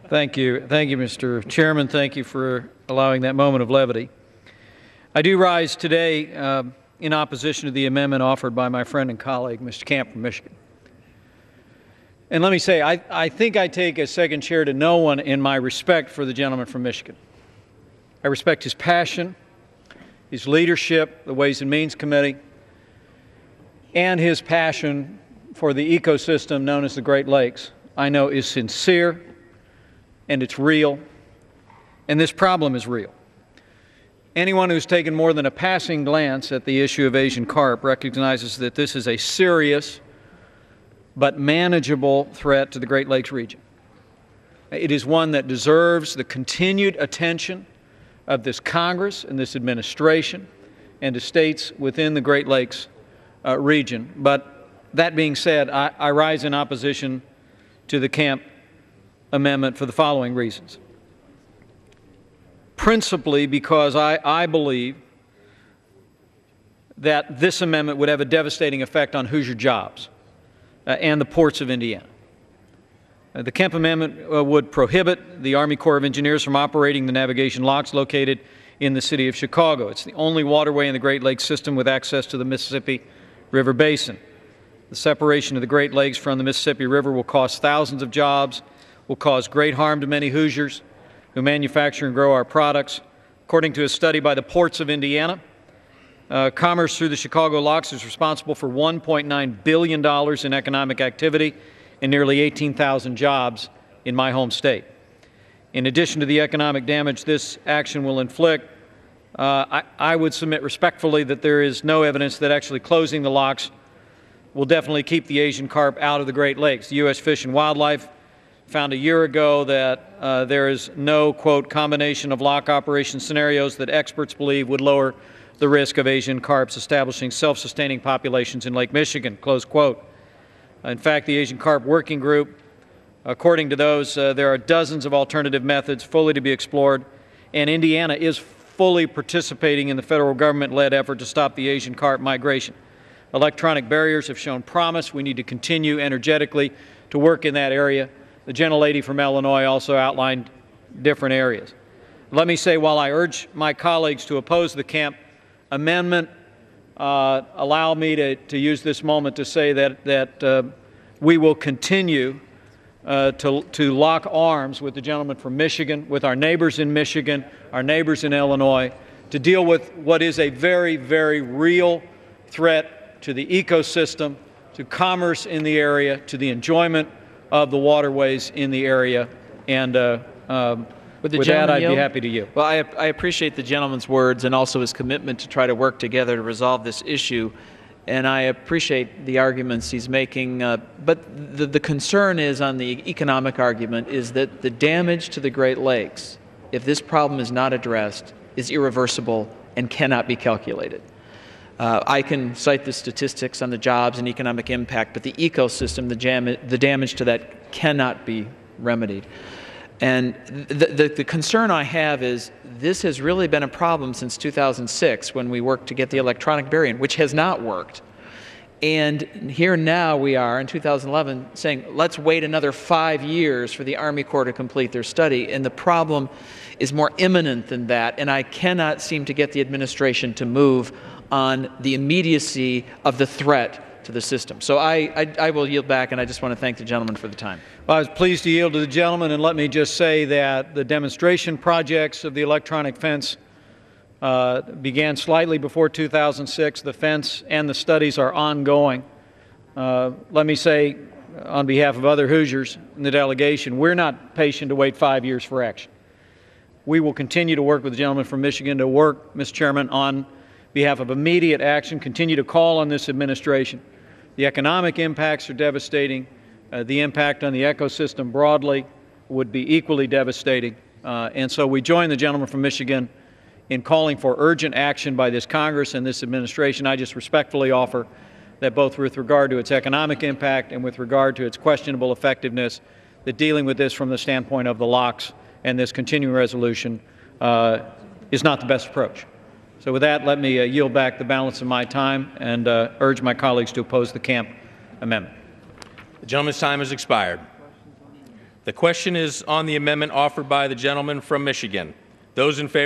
Thank you, Mr. Chairman. Thank you for allowing that moment of levity. I do rise today in opposition to the amendment offered by my friend and colleague, Mr. Camp from Michigan. And let me say, I think I take a second chair to no one in my respect for the gentleman from Michigan. I respect his passion, his leadership, the Ways and Means Committee, and his passion for the ecosystem known as the Great Lakes. I know is sincere, and it's real, and this problem is real. Anyone who's taken more than a passing glance at the issue of Asian carp recognizes that this is a serious but manageable threat to the Great Lakes region. It is one that deserves the continued attention of this Congress and this administration and to states within the Great Lakes region. But that being said, I rise in opposition to the Camp amendment for the following reasons. Principally because I believe that this amendment would have a devastating effect on Hoosier jobs and the ports of Indiana. The Kemp Amendment would prohibit the Army Corps of Engineers from operating the navigation locks located in the city of Chicago. It's the only waterway in the Great Lakes system with access to the Mississippi River Basin. The separation of the Great Lakes from the Mississippi River will cost thousands of jobs, will cause great harm to many Hoosiers who manufacture and grow our products. According to a study by the ports of Indiana, commerce through the Chicago locks is responsible for $1.9 billion in economic activity and nearly 18,000 jobs in my home state. In addition to the economic damage this action will inflict, I would submit respectfully that there is no evidence that actually closing the locks will definitely keep the Asian carp out of the Great Lakes. The U.S. Fish and Wildlife found a year ago that there is no, quote, combination of lock operation scenarios that experts believe would lower the risk of Asian carps establishing self-sustaining populations in Lake Michigan, close quote. In fact, the Asian Carp Working Group, according to those, there are dozens of alternative methods fully to be explored, and Indiana is fully participating in the federal government-led effort to stop the Asian carp migration. Electronic barriers have shown promise. We need to continue energetically to work in that area. The gentlelady from Illinois also outlined different areas. Let me say, while I urge my colleagues to oppose the Camp amendment, allow me to use this moment to say that we will continue to lock arms with the gentleman from Michigan, with our neighbors in Michigan, our neighbors in Illinois, to deal with what is a very, very real threat to the ecosystem, to commerce in the area, to the enjoyment of the waterways in the area. And with that, I'd be happy to yield. Well, I appreciate the gentleman's words and also his commitment to try to work together to resolve this issue. And I appreciate the arguments he's making. But the concern is on the economic argument is that the damage to the Great Lakes, if this problem is not addressed, is irreversible and cannot be calculated. I can cite the statistics on the jobs and economic impact, but the ecosystem, the damage to that cannot be remedied. And the concern I have is this has really been a problem since 2006 when we worked to get the electronic barrier in, which has not worked. And here now we are in 2011 saying, let's wait another 5 years for the Army Corps to complete their study. And the problem is more imminent than that. And I cannot seem to get the administration to move on the immediacy of the threat to the system. So I will yield back, and I just want to thank the gentleman for the time. Well, I was pleased to yield to the gentleman, and let me just say that the demonstration projects of the electronic fence began slightly before 2006. The fence and the studies are ongoing. Let me say, on behalf of other Hoosiers in the delegation, we're not patient to wait 5 years for action. We will continue to work with the gentleman from Michigan to work, Mr. Chairman, on behalf of immediate action, continue to call on this administration. The economic impacts are devastating. The impact on the ecosystem broadly would be equally devastating. And so we join the gentleman from Michigan in calling for urgent action by this Congress and this administration. I just respectfully offer that both with regard to its economic impact and with regard to its questionable effectiveness, that dealing with this from the standpoint of the locks and this continuing resolution is not the best approach. So with that, let me yield back the balance of my time and urge my colleagues to oppose the Camp amendment. The gentleman's time has expired. The question is on the amendment offered by the gentleman from Michigan. Those in favor